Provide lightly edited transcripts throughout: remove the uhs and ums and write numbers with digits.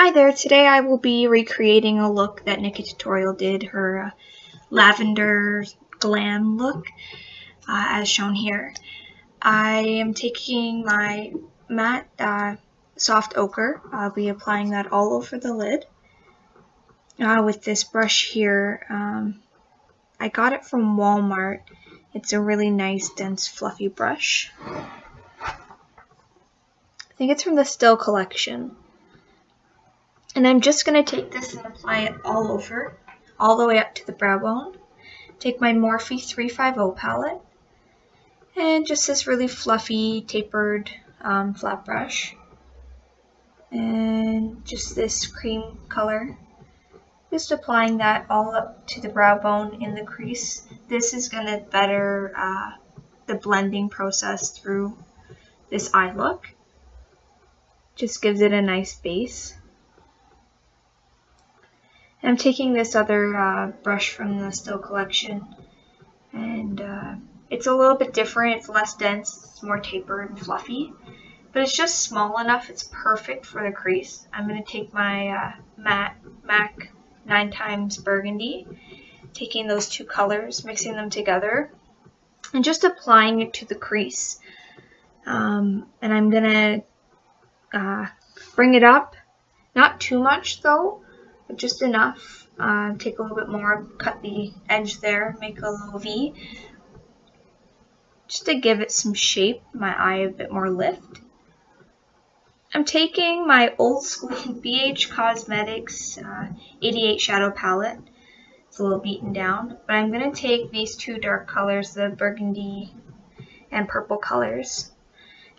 Hi there, today I will be recreating a look that NikkieTutorial did, her lavender glam look, as shown here. I am taking my matte soft ochre. I'll be applying that all over the lid with this brush here. I got it from Walmart. It's a really nice, dense, fluffy brush. I think it's from the Still collection. And I'm just going to take this and apply it all over, all the way up to the brow bone. Take my Morphe 350 palette, and just this really fluffy, tapered, flat brush. And just this cream color. Just applying that all up to the brow bone in the crease. This is going to better the blending process through this eye look. Just gives it a nice base. I'm taking this other brush from the Still collection, and it's a little bit different. It's less dense, it's more tapered and fluffy, but it's just small enough. It's perfect for the crease. I'm going to take my MAC 9x Burgundy, taking those two colors, mixing them together, and just applying it to the crease. And I'm going to bring it up, not too much though, but just enough. Take a little bit more, cut the edge there, make a little V, just to give it some shape, my eye a bit more lift. I'm taking my old school BH Cosmetics 88 Shadow Palette. It's a little beaten down, but I'm going to take these two dark colors, the burgundy and purple colors.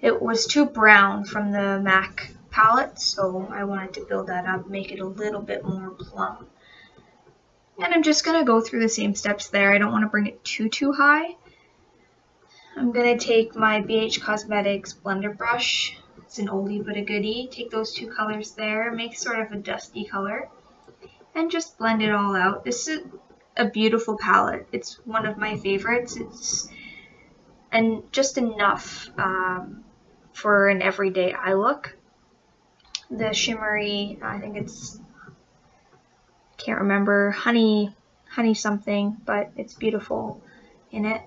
It was too brown from the MAC palette, so I wanted to build that up, make it a little bit more plum. And I'm just going to go through the same steps there. I don't want to bring it too high. I'm going to take my BH Cosmetics blender brush. It's an oldie but a goodie. Take those two colors there, make sort of a dusty color, and just blend it all out. This is a beautiful palette. It's one of my favorites. It's just enough for an everyday eye look. The shimmery, I think it's, can't remember, honey something, but it's beautiful in it.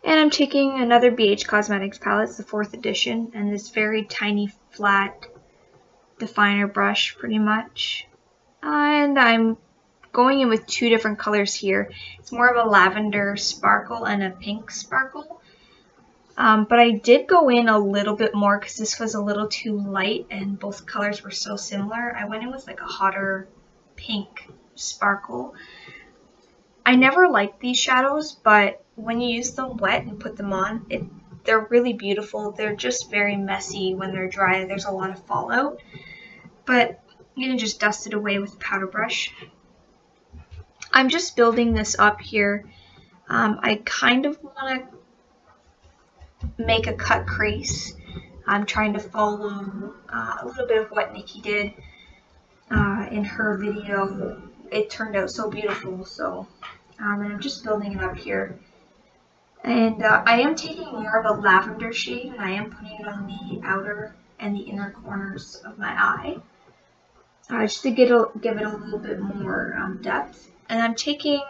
And I'm taking another BH Cosmetics palette, it's the 4th edition, and this very tiny flat definer brush pretty much. And I'm going in with two different colors here. It's more of a lavender sparkle and a pink sparkle. But I did go in a little bit more because this was a little too light and both colors were so similar. I went in with like a hotter pink sparkle. I never liked these shadows, but when you use them wet and put them on, they're really beautiful. They're just very messy when they're dry. There's a lot of fallout, but you can just dust it away with a powder brush. I'm just building this up here. I kind of want to make a cut crease. I'm trying to follow a little bit of what Nikki did in her video. It turned out so beautiful, so and I'm just building it up here. And I am taking more of a lavender shade, and I am putting it on the outer and the inner corners of my eye, just to give it a little bit more depth. And I'm taking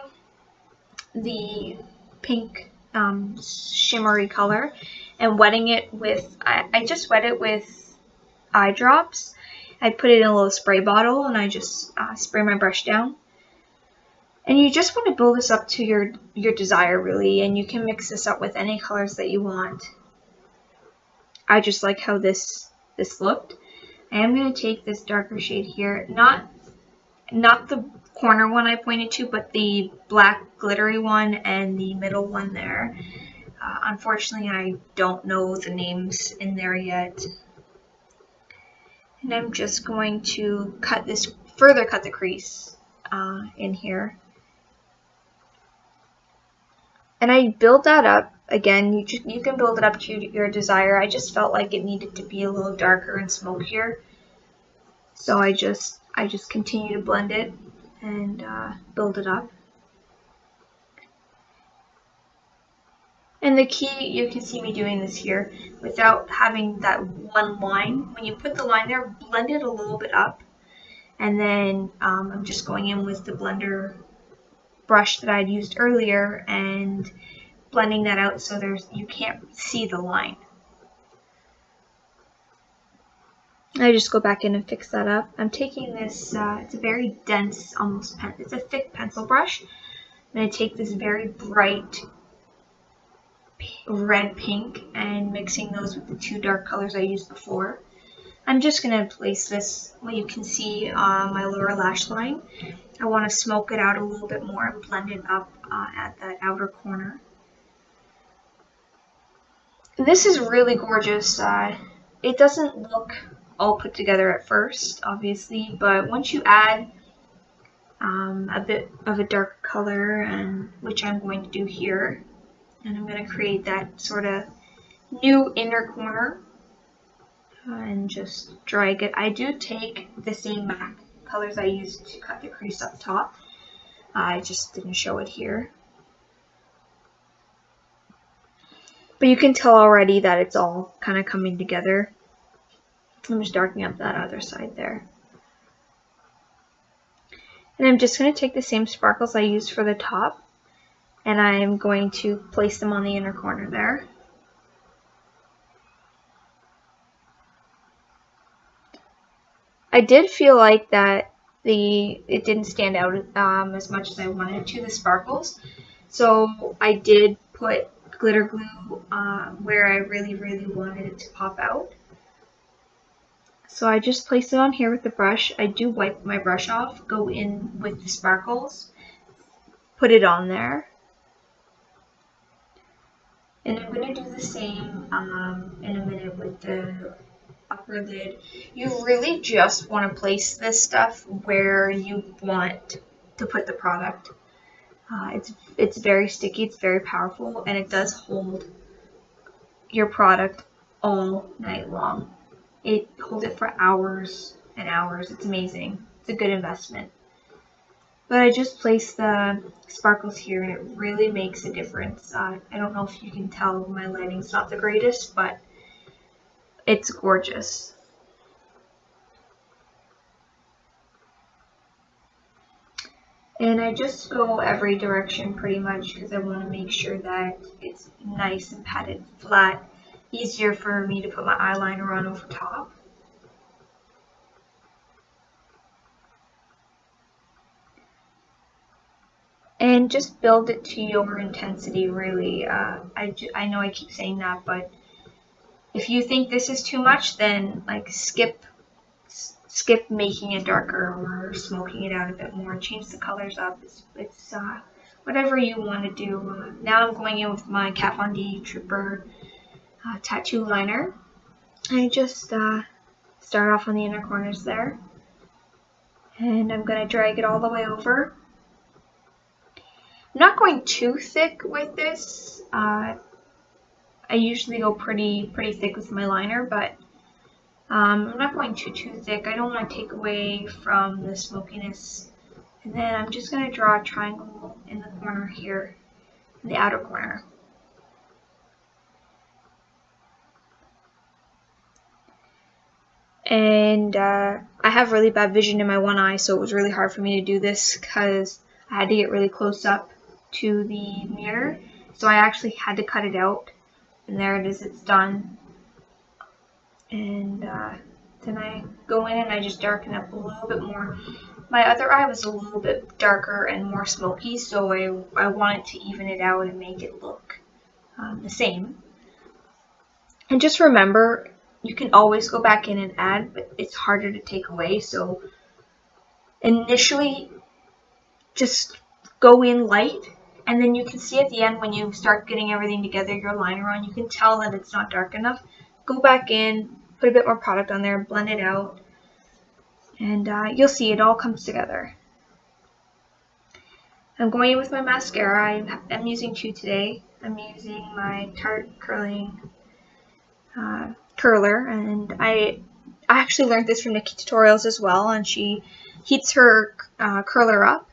the pink shimmery color and wetting it with, I just wet it with eye drops. I put it in a little spray bottle and I just spray my brush down. And you just want to build this up to your desire really, and you can mix this up with any colors that you want. I just like how this looked. I am going to take this darker shade here, not the corner one I pointed to, but the black glittery one and the middle one there. Unfortunately, I don't know the names in there yet. And I'm just going to further cut the crease in here. And I build that up. Again, you can build it up to your desire. I just felt like it needed to be a little darker and smokier. So I just continue to blend it and build it up. And the key, you can see me doing this here without having that one line. When you put the line there, blend it a little bit up. And then I'm just going in with the blender brush that I'd used earlier and blending that out so you can't see the line. I just go back in and fix that up. I'm taking this, it's a very dense, it's a thick pencil brush. I'm going to take this very bright red pink and mixing those with the two dark colors I used before. I'm just going to place this, what you can see on my lower lash line. I want to smoke it out a little bit more and blend it up at that outer corner. This is really gorgeous. It doesn't look all put together at first, obviously, but once you add a bit of a dark color, and which I'm going to do here, and I'm going to create that sort of new inner corner and just drag it. I do take the same MAC colors I used to cut the crease up top. I just didn't show it here. But you can tell already that it's all kind of coming together. I'm just darkening up that other side there. And I'm just going to take the same sparkles I used for the top, and I'm going to place them on the inner corner there. I did feel like that it didn't stand out as much as I wanted it to, the sparkles. So I did put glitter glue where I really wanted it to pop out. So I just place it on here with the brush. I do wipe my brush off, go in with the sparkles, put it on there. And I'm going to do the same in a minute with the upper lid. You really just want to place this stuff where you want to put the product. It's very sticky, it's very powerful, and it does hold your product all night long. It holds it for hours and hours. It's amazing. It's a good investment. But I just placed the sparkles here, and it really makes a difference. I don't know if you can tell, my lighting's not the greatest, but it's gorgeous. And I just go every direction pretty much because I want to make sure that it's nice and padded flat. Easier for me to put my eyeliner on over top. And just build it to your intensity, really. I know I keep saying that, but if you think this is too much, then like skip making it darker or smoking it out a bit more. Change the colors up. It's whatever you want to do. Now I'm going in with my Kat Von D Trooper tattoo liner. I just start off on the inner corners there, and I'm going to drag it all the way over. I'm not going too thick with this. I usually go pretty thick with my liner, but I'm not going too thick. I don't want to take away from the smokiness. And then I'm just going to draw a triangle in the corner here, in the outer corner. And I have really bad vision in my one eye, so it was really hard for me to do this because I had to get really close up to the mirror. So I actually had to cut it out. And there it is, it's done. And then I go in and I just darken up a little bit more. My other eye was a little bit darker and more smoky, so I wanted to even it out and make it look the same. And just remember, you can always go back in and add, but it's harder to take away. So initially, just go in light, and then you can see at the end when you start getting everything together, your liner on, you can tell that it's not dark enough. Go back in, put a bit more product on there, blend it out, and you'll see it all comes together. I'm going in with my mascara. I'm using two today. I'm using my Tarte Curling curler, and I actually learned this from Nikki Tutorials as well, and she heats her curler up,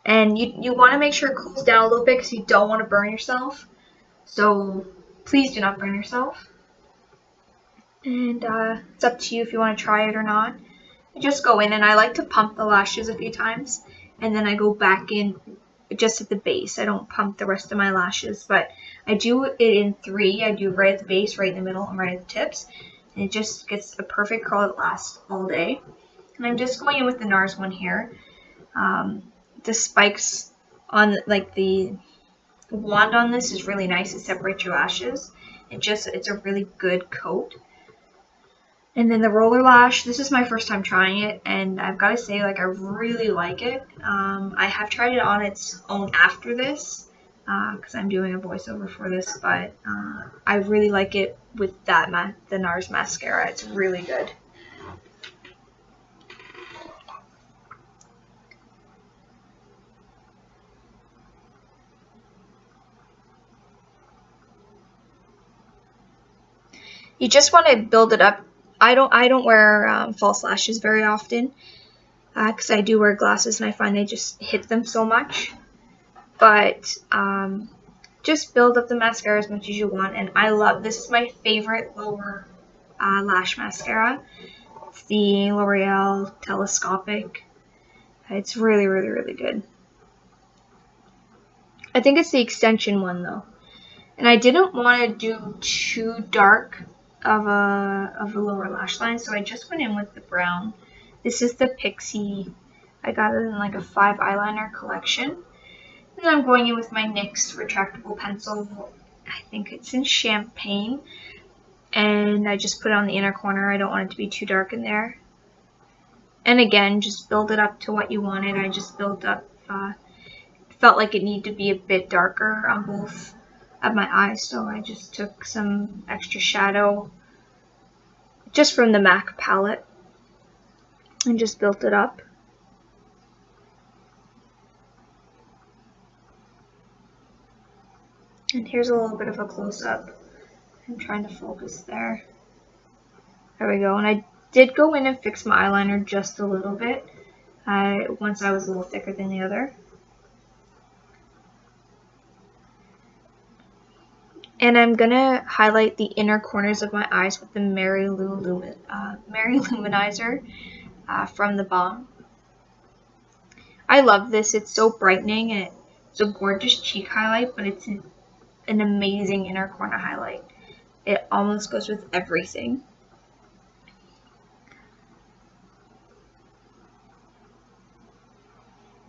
and you want to make sure it cools down a little bit because you don't want to burn yourself. So please do not burn yourself. And it's up to you if you want to try it or not. I just go in and I like to pump the lashes a few times, and then I go back in just at the base. I don't pump the rest of my lashes, but I do it in 3. I do right at the base, right in the middle, and right at the tips. And it just gets a perfect curl that lasts all day. And I'm just going in with the NARS one here. The spikes on like the wand on this is really nice. It separates your lashes. It's a really good coat. And then the roller lash, this is my first time trying it, and I've got to say, like, I really like it. I have tried it on its own after this, because I'm doing a voiceover for this, but I really like it with that the NARS mascara. It's really good. You just want to build it up. I don't wear false lashes very often because I do wear glasses and I find they just hit them so much. But just build up the mascara as much as you want. And I love, this is my favorite lower lash mascara. It's the L'Oreal Telescopic. It's really, really, really good. I think it's the extension one though. And I didn't want to do too dark of a lower lash line, so I just went in with the brown. This is the Pixie. I got it in like a 5 eyeliner collection. And I'm going in with my NYX retractable pencil. I think it's in Champagne. And I just put it on the inner corner. I don't want it to be too dark in there. And again, just build it up to what you wanted. I just built up, felt like it needed to be a bit darker on both of my eyes, so I just took some extra shadow just from the MAC palette and just built it up. And here's a little bit of a close-up. I'm trying to focus there. There we go. And I did go in and fix my eyeliner just a little bit once I was a little thicker than the other. And I'm going to highlight the inner corners of my eyes with the Mary Lou Luminizer from the Balm. I love this. It's so brightening and it's a gorgeous cheek highlight, but it's an amazing inner corner highlight. It almost goes with everything.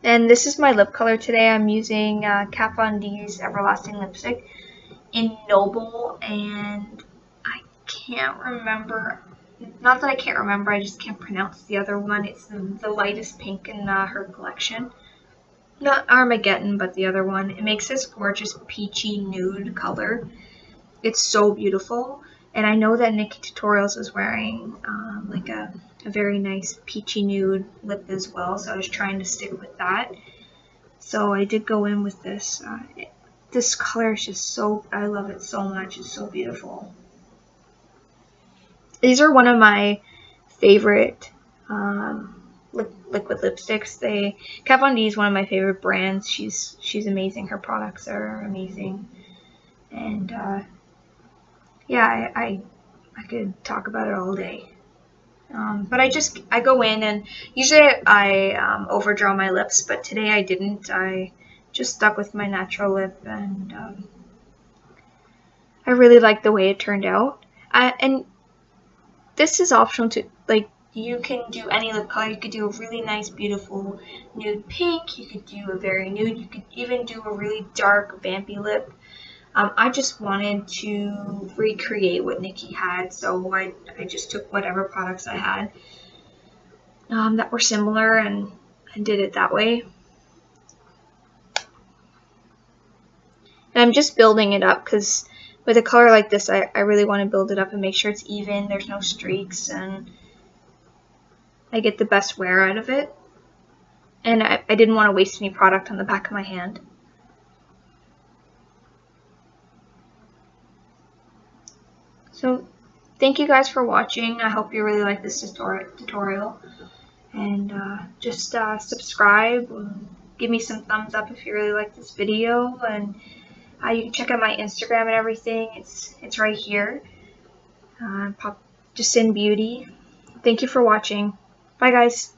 And this is my lip color today. I'm using Kat Von D's Everlasting Lipstick in Noble, and I can't remember, not that I can't remember, I just can't pronounce the other one. It's the lightest pink in her collection. Not Armageddon, but the other one. It makes this gorgeous peachy nude color. It's so beautiful, and I know that Nikkie Tutorials is wearing like a very nice peachy nude lip as well, so I was trying to stick with that. So I did go in with this. This color is just so, I love it so much. It's so beautiful. These are one of my favorite liquid lipsticks. Kat Von D is one of my favorite brands. She's amazing. Her products are amazing. And yeah, I could talk about it all day. But I go in and usually I overdraw my lips, but today I didn't. I just stuck with my natural lip, and I really like the way it turned out. And this is optional to, like, you can do any lip color. You could do a really nice, beautiful nude pink. You could do a very nude. You could even do a really dark, vampy lip. I just wanted to recreate what Nikkie had, so I just took whatever products I had that were similar and did it that way. And I'm just building it up because with a color like this, I really want to build it up and make sure it's even, there's no streaks, and I get the best wear out of it. And I didn't want to waste any product on the back of my hand. So thank you guys for watching. I hope you really like this tutorial. And just subscribe, and give me some thumbs up if you really like this video, and You can check out my Instagram and everything. It's right here. Just in beauty. Thank you for watching. Bye guys.